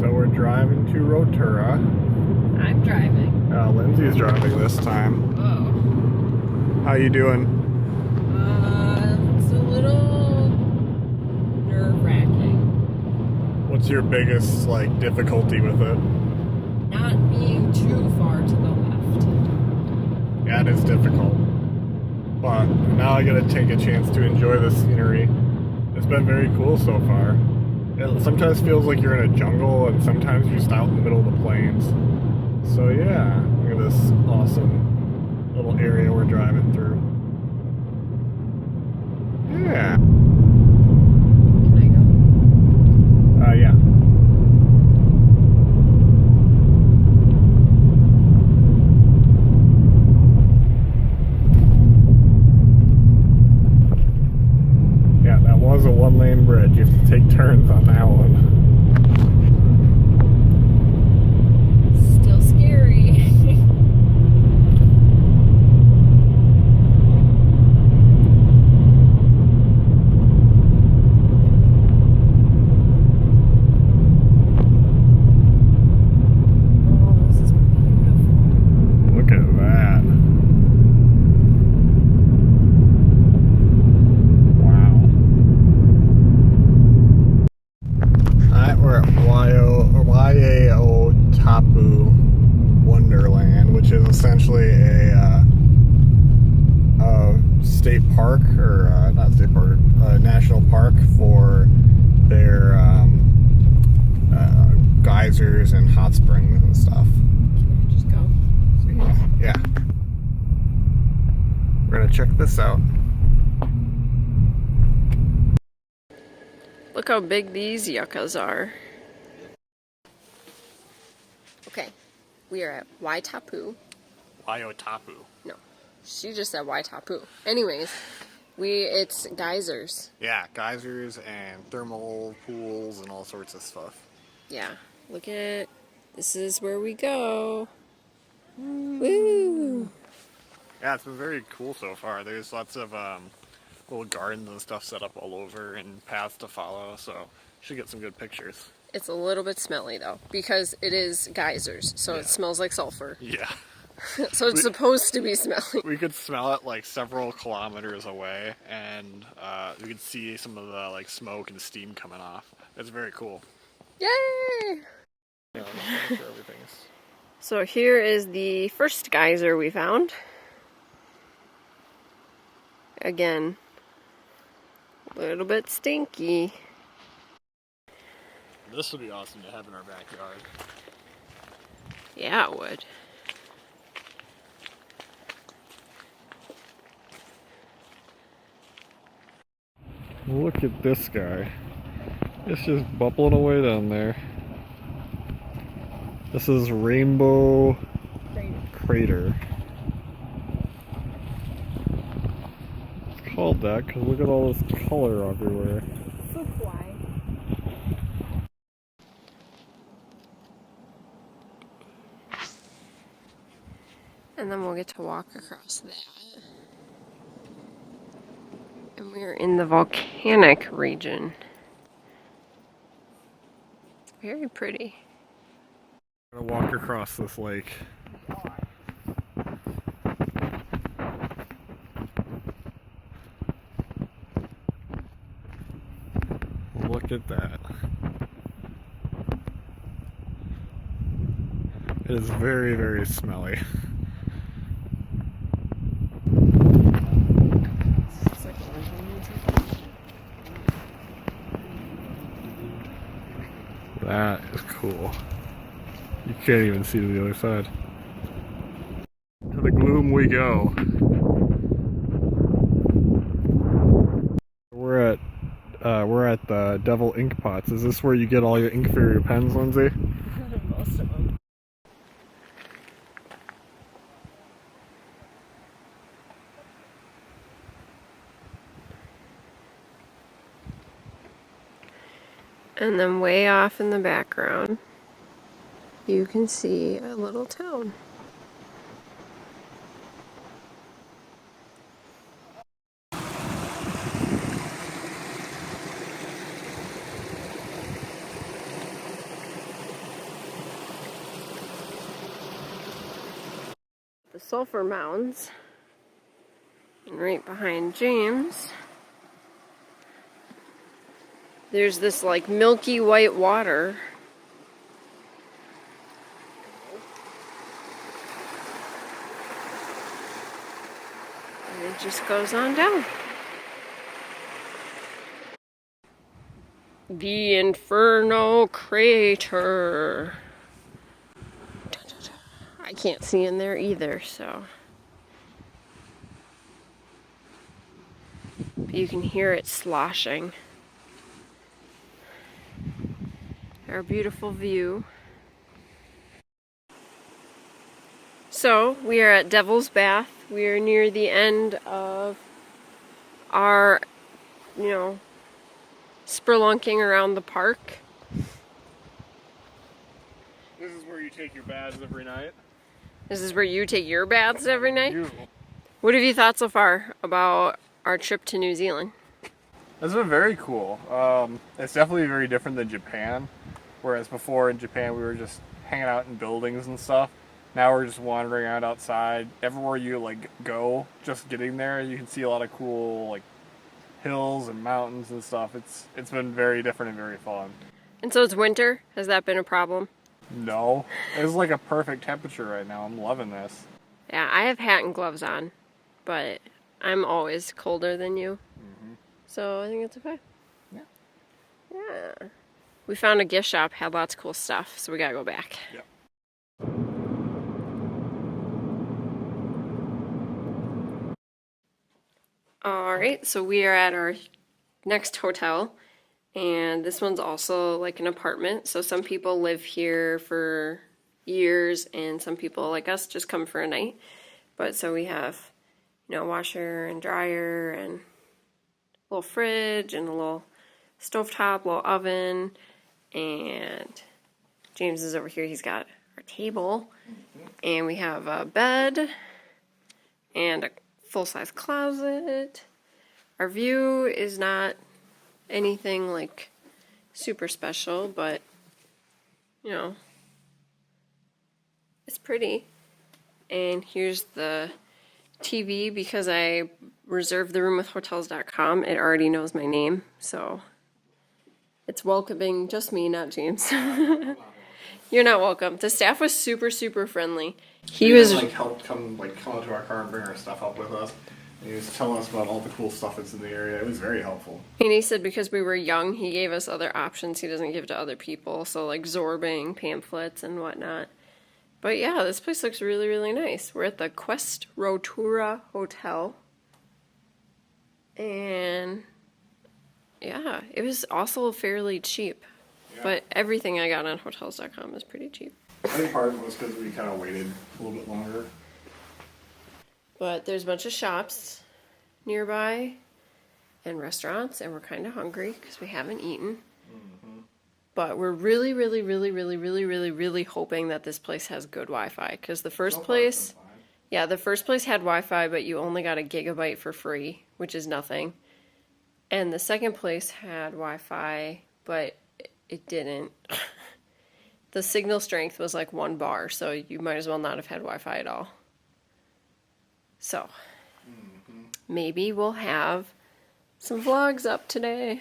So we're driving to Rotorua. I'm driving. Lindsay's driving this time. Oh. How you doing? It's a little nerve-wracking. What's your biggest difficulty with it? Not being too far to the left. Yeah, it is difficult. But now I gotta take a chance to enjoy the scenery. It's been very cool so far. It sometimes feels like you're in a jungle, and sometimes you're just out in the middle of the plains. So yeah, look at this awesome little area we're driving through. Yeah. Can I go? Yeah. Yeah, that was a one-lane bridge. You have to take turns on that one. Still scary. Oh, this is beautiful. Look at that. Wow. Alright, we're at Wai-O-Tapu Wonderland, which is essentially a state park, or not state park, national park for their geysers and hot springs and stuff. Can I just go? So, yeah. We're gonna check this out. Look how big these yuccas are. Okay, we are at Wai-O-Tapu. Wai-O-Tapu. No, she just said Wai-O-Tapu. Anyways, it's geysers. Yeah, geysers and thermal pools and all sorts of stuff. Yeah, look at, this is where we go. Woo! Yeah, it's been very cool so far. There's lots of little gardens and stuff set up all over and paths to follow, so should get some good pictures. It's a little bit smelly though, because it is geysers, so it smells like sulfur. Yeah. So it's supposed to be smelly. We could smell it several kilometers away, and we could see some of the smoke and steam coming off. It's very cool. Yay! Yeah, I'm not sure everything's... So here is the first geyser we found. Again, a little bit stinky. This would be awesome to have in our backyard. Yeah, it would. Look at this guy. It's just bubbling away down there. This is Rainbow Crater. It's called that because look at all this color everywhere. So quiet. And then we'll get to walk across that. And we're in the volcanic region. It's very pretty. I'm gonna walk across this lake. Look at that. It is very, very smelly. That is cool. You can't even see to the other side. To the gloom we go. We're at the Devil Ink Pots. Is this where you get all your ink for your pens, Lindsay? Most of them. And then way off in the background, you can see a little town. sulfur mounds. And right behind James, there's this like milky white water. And it just goes on down. The Inferno Crater. I can't see in there either, so. But you can hear it sloshing. Our beautiful view. So, we are at Devil's Bath. We are near the end of our, spelunking around the park. This is where you take your baths every night. This is where you take your baths every night? You. What have you thought so far about our trip to New Zealand? It's been very cool. It's definitely very different than Japan. Whereas before in Japan we were just hanging out in buildings and stuff. Now we're just wandering around outside. Everywhere you go, just getting there, you can see a lot of cool hills and mountains and stuff. It's been very different and very fun. And so it's winter. Has that been a problem? No, it's like a perfect temperature right now. I'm loving this. Yeah, I have hat and gloves on, but I'm always colder than you. Mm-hmm. So I think it's okay. Yeah. Yeah. We found a gift shop, had lots of cool stuff, so we gotta go back. Yep. Alright, so we are at our next hotel, and this one's also like an apartment, so some people live here for years, and some people like us just come for a night. But so we have, washer and dryer, and a little fridge, and a little stovetop, little oven, and James is over here, he's got our table, and we have a bed, and a full-size closet. Our view is not anything super special, but it's pretty. And here's the TV. Because I reserved the room with Hotels.com, it already knows my name, so it's welcoming just me, not James. You're not welcome. The staff was super, super friendly. He was helped come out to our car and bring our stuff up with us. And he was telling us about all the cool stuff that's in the area. It was very helpful. And he said because we were young, he gave us other options he doesn't give to other people. So zorbing pamphlets and whatnot. But yeah, this place looks really, really nice. We're at the Quest Rotorua Hotel. And yeah, it was also fairly cheap. Yeah. But everything I got on Hotels.com is pretty cheap. I think part of it was because we kind of waited a little bit longer. But there's a bunch of shops nearby and restaurants, and we're kind of hungry because we haven't eaten. Mm-hmm. But we're really, really, really, really, really, really, really hoping that this place has good Wi-Fi. Because the first place had Wi-Fi, but you only got a gigabyte for free, which is nothing. And the second place had Wi-Fi, but it didn't. The signal strength was 1 bar, so you might as well not have had Wi-Fi at all. So, maybe we'll have some vlogs up today.